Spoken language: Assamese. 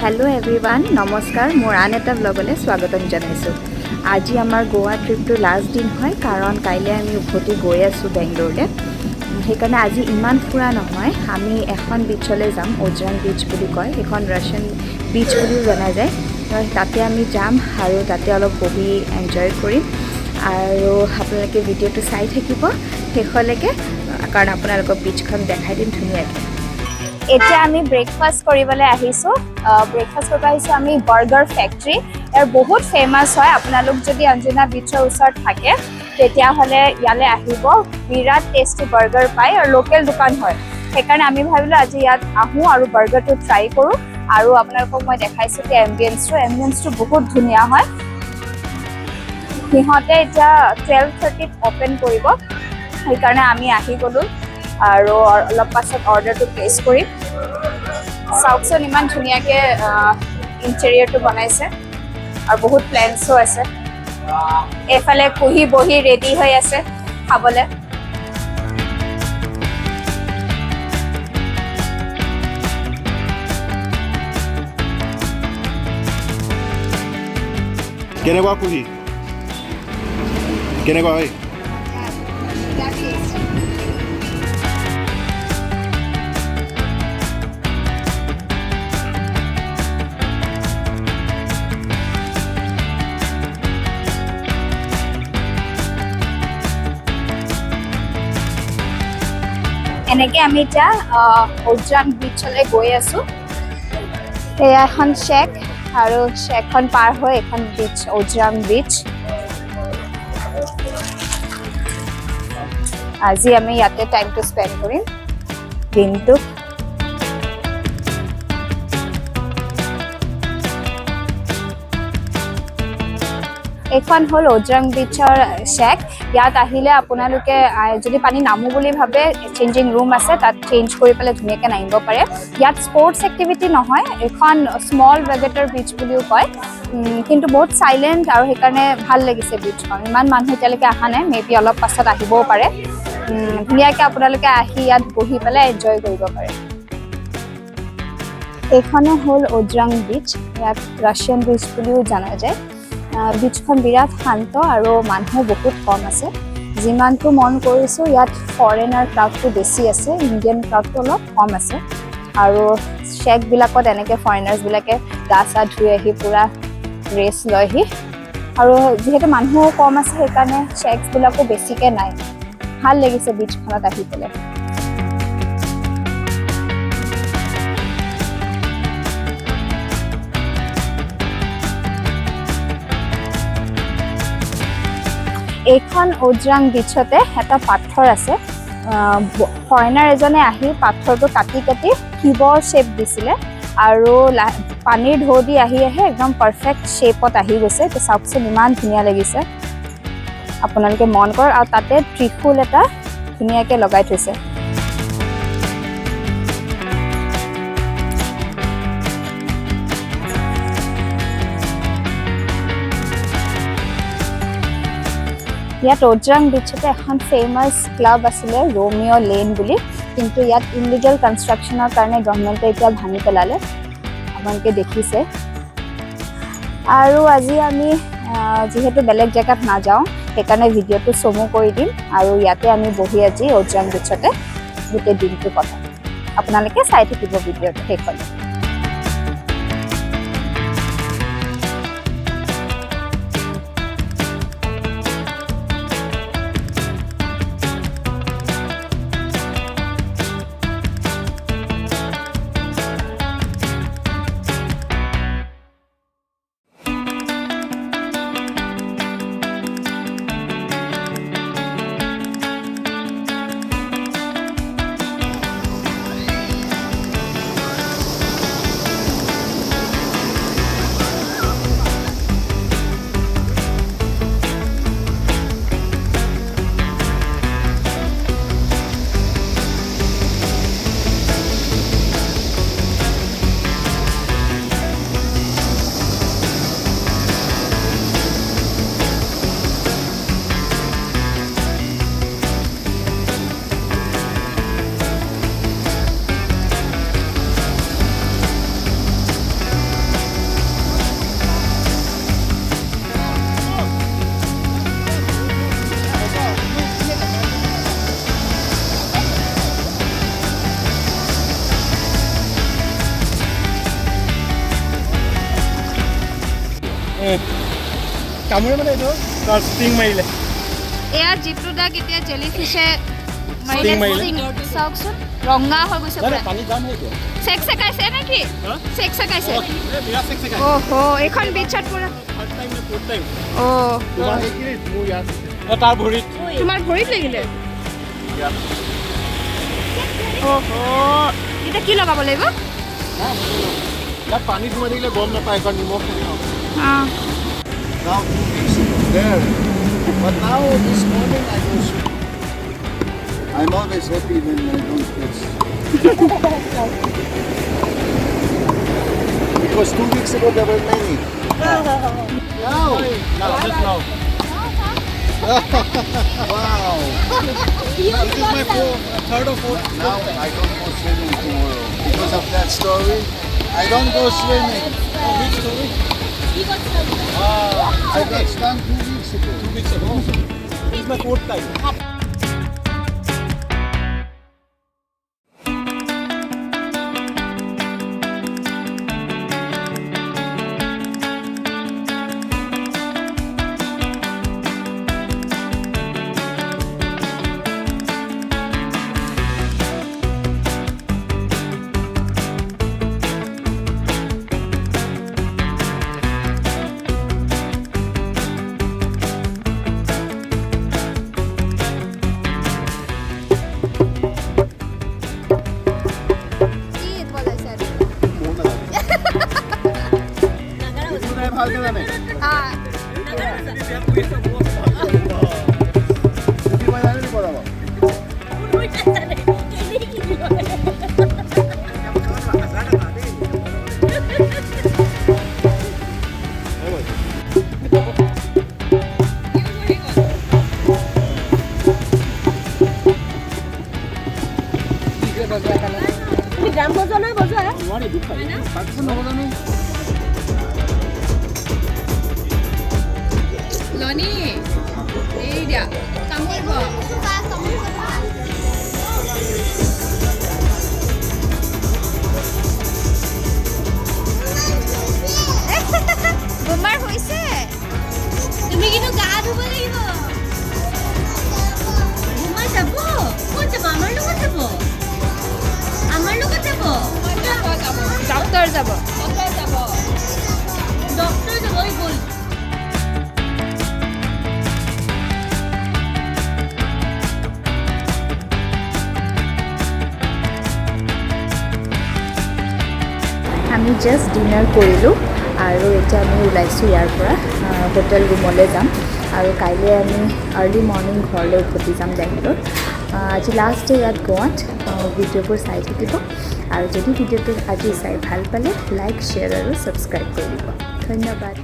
हेलो एवरीवन नमस्कार मोर आन एटा ब्लगले स्वागतम जानाइছো। আজি আমাৰ গোৱা ট্ৰিপটো লাষ্ট দিন হয় কাৰণ কাইলে আমি উভতি গৈ আছো বেংগলোৰলে। সেইকাৰণে আজি ইমান ফুৰা নহয়, আমি এখন বিচলৈ যাম, ওজৰাং বিচ বুলি কয়, এখন ৰাছিয়ান বিচ বুলি জনা যায়। তাতে আমি যাম আৰু তাতে অলপ বহি এনজয় কৰিম আৰু আপোনালোকে ভিডিঅ'টো চাই থাকিব শেষলৈকে কাৰণ আপোনালোকক বিচখন দেখাই দিম ধুনীয়াকৈ। এতিয়া আমি ব্ৰেকফাষ্ট কৰিবলৈ আহিছো। ব্ৰেকফাষ্ট কৰিব আহিছো আমি বাৰ্গাৰ ফেক্টৰী। ইয়াৰ বহুত ফেমাছ হয়। আপোনালোক যদি অঞ্জনা বিচৰ ওচৰত থাকে তেতিয়াহ'লে ইয়ালৈ আহিব। বিৰাট টেষ্টি বাৰ্গাৰ পায় আৰু লোকেল দোকান হয়। সেইকাৰণে আমি ভাবিলোঁ আজি ইয়াত আহোঁ আৰু বাৰ্গাৰটো ট্ৰাই কৰোঁ আৰু আপোনালোকক মই দেখাইছোঁ যে এম্বিয়েঞ্চটো বহুত ধুনীয়া হয়। সিহঁতে এতিয়া 12:30ত অ'পেন কৰিব, সেইকাৰণে আমি আহি গ'লোঁ আৰু অলপ পাছত অৰ্ডাৰটো প্লেচ কৰিম। চাওকচোন ইমান ধুনীয়াকৈ ইণ্টেৰিয়ৰটো বনাইছে আৰু বহুত প্লেনছো আছে। এইফালে কুহি বহি ৰেডি হৈ আছে খাবলৈ। কেনেকুৱা কুহি কেনেকুৱা হয়? এনেকৈ আমি এতিয়া ওজৰাং বিচলৈ গৈ আছোঁ। এয়া এখন শ্বেক আৰু শ্বেকখন পাৰ হৈ এখন বিচ, ওজৰাং বিচ। আজি আমি ইয়াতে টাইমটো স্পেণ্ড কৰিম দিনটো। এইখন হ'ল ওজৰাং বিচৰ শ্বেক। ইয়াত আহিলে আপোনালোকে যদি পানী নামো বুলি ভাবে চেঞ্জিং ৰুম আছে, তাত চেঞ্জ কৰি পেলাই ধুনীয়াকৈ নামিব পাৰে। ইয়াত স্পৰ্টছ এক্টিভিটি নহয়, এইখন স্মল ৱেগেটৰ বিচ বুলিও কয়, কিন্তু বহুত চাইলেণ্ট আৰু সেইকাৰণে ভাল লাগিছে বিচখন। ইমান মানুহ এতিয়ালৈকে অহা নাই, মেবি অলপ পাছত আহিবও পাৰে। ধুনীয়াকৈ আপোনালোকে আহি ইয়াত বহি পেলাই এনজয় কৰিব পাৰে। এইখনে হ'ল ওজৰাং বিচ। ইয়াক ৰাছিয়ান বিচ বুলিও জনা যায়। বিচখন বিৰাট শান্ত আৰু মানুহ বহুত কম আছে। যিমানটো মন কৰিছোঁ ইয়াত ফৰেনাৰ ক্ৰাউডটো বেছি আছে, ইণ্ডিয়ান ক্ৰাউডটো অলপ কম আছে। আৰু শ্বেকবিলাকত এনেকৈ ফৰেনাৰ্ছবিলাকে গা চা ধুই আহি পূৰা ৰেষ্ট লয়হি। আৰু যিহেতু মানুহো কম আছে সেইকাৰণে শ্বেকবিলাকো বেছিকৈ নাই। ভাল লাগিছে বিচখনত আহি পেলাই। এইখন ওজৰাং বিচতে এটা পাথৰ আছে। ফৰেনাৰ এজনে আহি পাথৰটো কাটি কাটি কিউবৰ শ্বেপ দিছিলে আৰু পানীৰ ঢৌ দি আহি একদম পাৰফেক্ট শ্বেপত আহি গৈছে। এইটো চাওকচোন ইমান ধুনীয়া লাগিছে, আপোনালোকে মন কৰক। আৰু তাতে ত্ৰিশূল এটা ধুনীয়াকৈ লগাই থৈছে। ইয়াত ওজৰাং বিচতে এখন ফেমাছ ক্লাব আছিলে ৰোমিঅ' লেন বুলি, কিন্তু ইয়াত ইলিগেল কনষ্ট্ৰাকশ্যনৰ কাৰণে গভৰ্ণমেণ্টে এতিয়া ভাঙি পেলালে, আপোনালোকে দেখিছে। আৰু আজি আমি যিহেতু বেলেগ জেগাত নাযাওঁ সেইকাৰণে ভিডিঅ'টো চমু কৰি দিম আৰু ইয়াতে আমি বহি আজি ওজৰাং বিচতে গোটেই দিনটো কটাম। আপোনালোকে চাই থাকিব ভিডিঅ'টো শেষলৈ। কামুৰে মানে এইটো তাৰ ষ্টিং মাৰিলে এয়া জীপটো দাক এতিয়া জেলিফিছে Sting মাৰিলে। চাওকচোন ৰঙা হৈ গৈছে নাই পুৰা পানী যাম সেইটো চেক চেকাইছে নেকি চেক চেকাইছে বিৰাট চেক চেকাই অ'হ এইখন বিচত পুৰা ফাৰ্ষ্ট টাইম নে ফোৰ্থ টাইম অ' তোমাৰ সেইখিনি মোৰ ইয়াত তাৰ ভৰিত তোমাৰ ভৰিত লাগিলে ইয়াত অ'হ এতিয়া কি লগাব লাগিব ইয়াত পানী সোমাই থাকিলে গম নাপায় কাৰণ নিমখ থাকে ন অঁ Now 2 weeks ago there. But now this morning I go swimming. I'm always happy when I don't catch. Because 2 weeks ago there were many. Now. Just now. Wow. This is my third or fourth. Now I don't go swimming tomorrow. Because of that story, I don't go swimming. Which story? I got stung 2 weeks ago. 2 weeks ago? This is my fourth time. ভালকে জানে গান বজোৱা নাই বজোৱা নোৱাৰি দুখ পাই পাকিস্তান নবজানো লনি এই দিয়া কাম কৰিব বেমাৰ হৈছে তুমি কিন্তু গা ধুব লাগিব ঘুমাই যাব ক'ত যাব আমাৰ লগত যাব আমাৰ লগত যাব ডক্টৰ যাব ডক্টৰ যাব ঐ গ'ল আমি জাষ্ট ডিনাৰ কৰিলোঁ আৰু এতিয়া আমি ওলাইছোঁ ইয়াৰ পৰা হোটেল ৰুমলৈ যাম আৰু কাইলৈ আমি আৰ্লি মৰ্ণিং ঘৰলৈ উভতি যাম বেংগলোৰ আজি লাষ্ট ডে ইয়াত গোৱাত ভিডিঅ'বোৰ চাই থাকিব আৰু যদি ভিডিঅ'টো আজি চাই ভাল পালে লাইক শ্বেয়াৰ আৰু ছাবস্ক্ৰাইব কৰি দিব ধন্যবাদ